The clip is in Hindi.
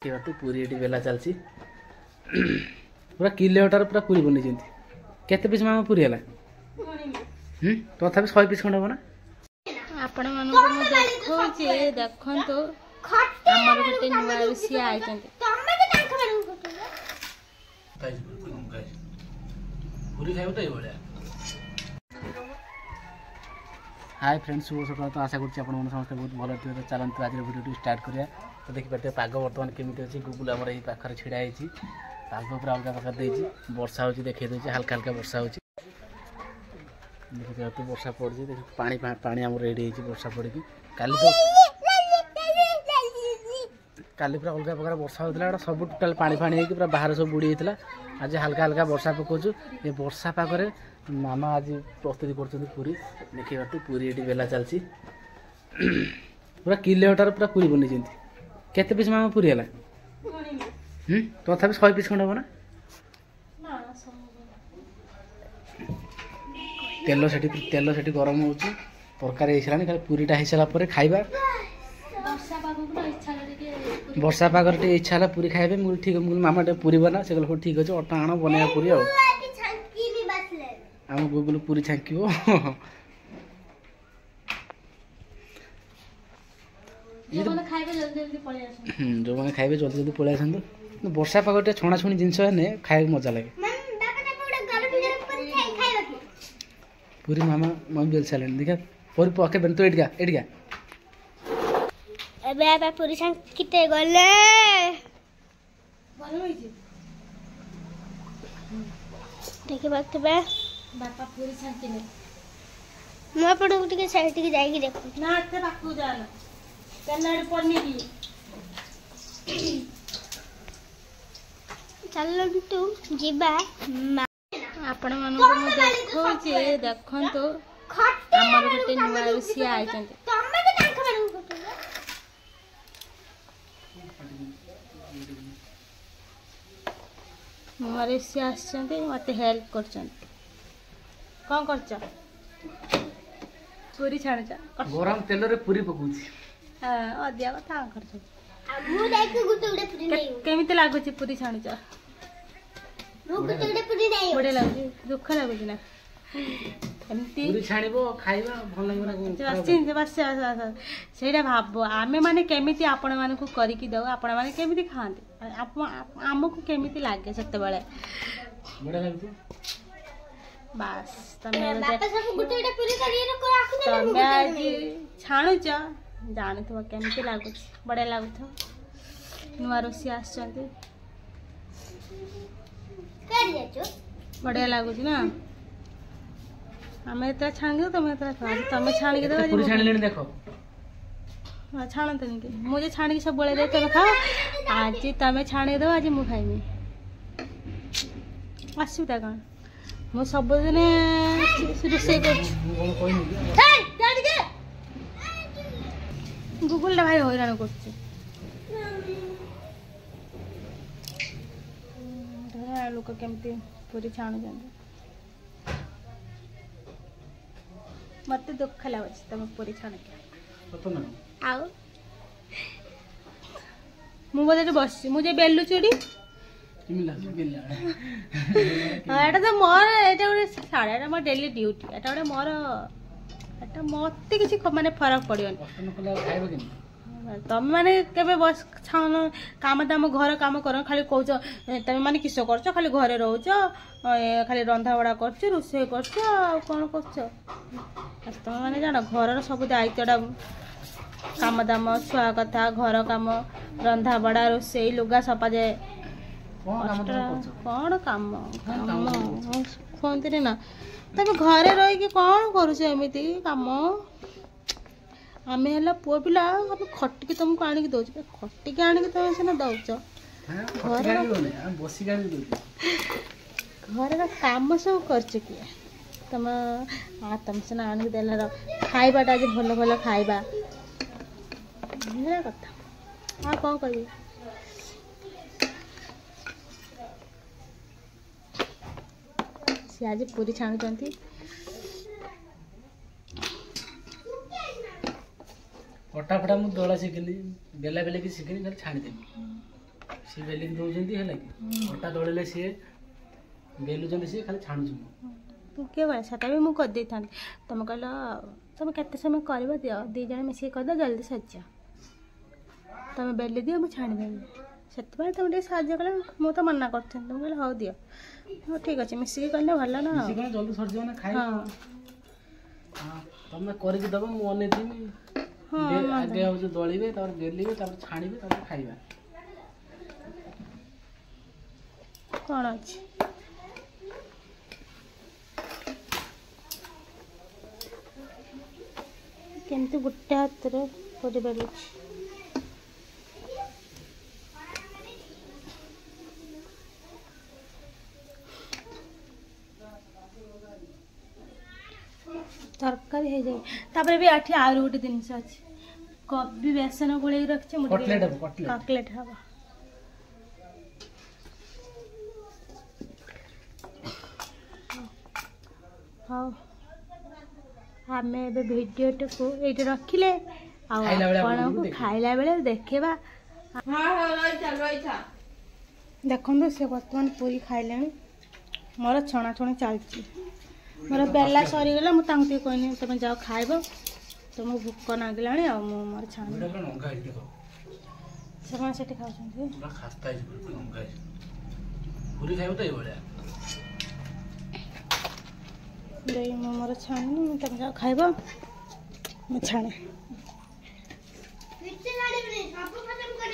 बात पूरी ये बेला चलती पूरा किलोमीटर पूरा पूरी बनी केते पीस मामा पूरी है तथा 100 पीस खंड हम ना आपण मानक देखौचे देखंतो हमर गोटे नुआ रुसिया आइचंते पूरी खाइबो त एबोला हाय फ्रेंड्स शुभ सकाल तो आशा करछि आपण मन समस्त बहुत भलो थिबे तो चलंतु आज वीडियो स्टार्ट करिया तो देखि पाते पाग वर्तमान केमिति अछि गुगुल हमर एही पाखर छिडा आइछि पाग पूरा अलगा पाखर देछि वर्षा होछि देखै देछि हल्का हल्का वर्षा होछि देखि तो वर्षा पड़छि देखि पानी पानी हमर रेडी आइछि वर्षा पड़ी कि काली पूरा अलगा प्रकार वर्षा होतला एटा सब टोटल पानी पानी हेकि पूरा बाहर सब बुडी हेतला आज हल्का हल्का वर्षा पकोछु ए वर्षा पागरे मामा आज प्रस्तुति कर पूरी देखिए बात पूरी ये बेला चलती पूरा किलोमीटर पूरा पूरी बनी केते पीस मामा पूरी है तथा 100 पीस खंड हम ना तेल से गरम हो तरकारी हो सारा खाली पूरीटा हो सारा खाइबा वर्षा पाग इच्छा है पूरी खाइबे मुझे ठीक मामा पूरी बना से ठीक अच्छे अटा आण बना पूरी आम गुगुल पूरी छांकिबो जो मैंने खाइबे जल्दी जल्दी पळै आसंतो वर्षा पागटे छणा छुणी जिंस है खाए मजा लगे पूरी मामा मम्मी बेल साले देखा पूरी पके बन तो एडगा एबे बाबा पूरी छांकिते गले भलो होइजे देखि बात बे बापा पूरी छांकी ने मैं पड़ो के साइड के जाएगी देखो ना ते बापू जाना कन्नड़ पन्नी की चलन तू जीबा आपण मानु को मु देखो जे देखंतो हमर गोटे नुआ रुसिया आइचंते तमे के तांख मानु नुआ रुसिया आछंते मते हेल्प करचंते कौन करछ पूरी छाणछ गरम तेल रे पूरी पकुछि हां अदिया कथा करछ मु देखि गुटे गुटे पूरी नै केमिते लागुछि पूरी छाणछ मु गुटे गुटे पूरी नै बडे लागुछि दुख लागुछि ना एमती पूरी छाणिबो खाइबा भल लागबो चिन बस सेडा भाबो आमे माने केमिति आपण माने को करी की दो आपण माने केमिति खांते हमको केमिति लागे सते बेले बडे लागबो बस तमे बापा सब गुटे गुटे पूरी करिए नको राखु दे तमे आज छाणुछ जानथो केमिति लागुछ बडे लागुथो नुआ रोसी आछंती कर जाचो बडे लागुछ ना हमें त छाण दो तमे त खा तमे छाण के दो पूरी छाण लेनी देखो छाणतनी के मुझे छाण के सब बोले दे तमे खाओ आज तमे छाण के दो आज मु खाइमी असुविधा कौन मु सब दिन रोषे कर गुगुल भाई हैरान कर लोक केमती पूरी छाणुं मत दुख लगे तुम पूरी छाण आउ मुझे बस मुझे बेलु चुड़ी एटा तो मोर एटा गोटे साड़े एटा मोर डेली ड्यूटी एटा गोटे मोर एटा मते किसी माने फरक पड़ियोनी तमे माने केबे बस छान काम दाम घर काम कर खाली कहछ तमे माने किस करछ खाली घरे रहउछ खाली रंधा बड़ा करछ रोसे करछ कोन करछ तमे माने जानो घरर सब दायित्वटा काम दाम छुआ कथा घर काम रंधा बड़ा रोसे लुगा सपा जे कौन काम कहते ना तुम घरे रही कौन करमती कम आम है पुओ पिला खटिकी तुमको आणिक दौच खटिकी आणिक तुम सीना दौच घर कम सब कर तुम सीना आणिक देला खाइबाटा आज भल भल खाइबा कथा हाँ कौन कह सी आज पूरी छाणुचंती फटा फटा मु दला शिखिनी बेला बेले की शिखिनी खाली छाणी देबी सी बेलिक दौरान है कि अटा दलिले सी बेलुंट सी खाली छाणुच किए कहे सेटा भी मुझे करदे था तुम कहल तुम केते समय कर दियो दी जन मिसिक करद जल्दी सज्जा तुम बेली दियो मुझे छाणीदेवी से तुम टे साहय कल मुझे तो मना कर तुम कहले हाँ दियो हाँ ठीक अच्छे मिसिक कले भल ना जल्दी सरजी ना खाई तुम करके दब मु अनेथी आगे हूँ दलिबे बेलिबे छाणीबे खाइबा कौन अच्छे केमती गोटे हाथ कर बेलुच तरकारी हो जाए तापर भी आठी आउर गोटे जिनस अच्छे कभी बेसन गोल रखी कटलेट हम हाँ आम भिडियो को ये रखिले आपको खाइला बेले देखा देखो से बर्तमान पूरी खाइले मोर छणाछणी चलती मोर बेला सरीगला मुझे कहनी तुम जाओ खाइब तुम भोक नागिला मोर छाण से खाऊ मोर छाणी तुम जाओ खाइब मु छाणे सब खत्म कर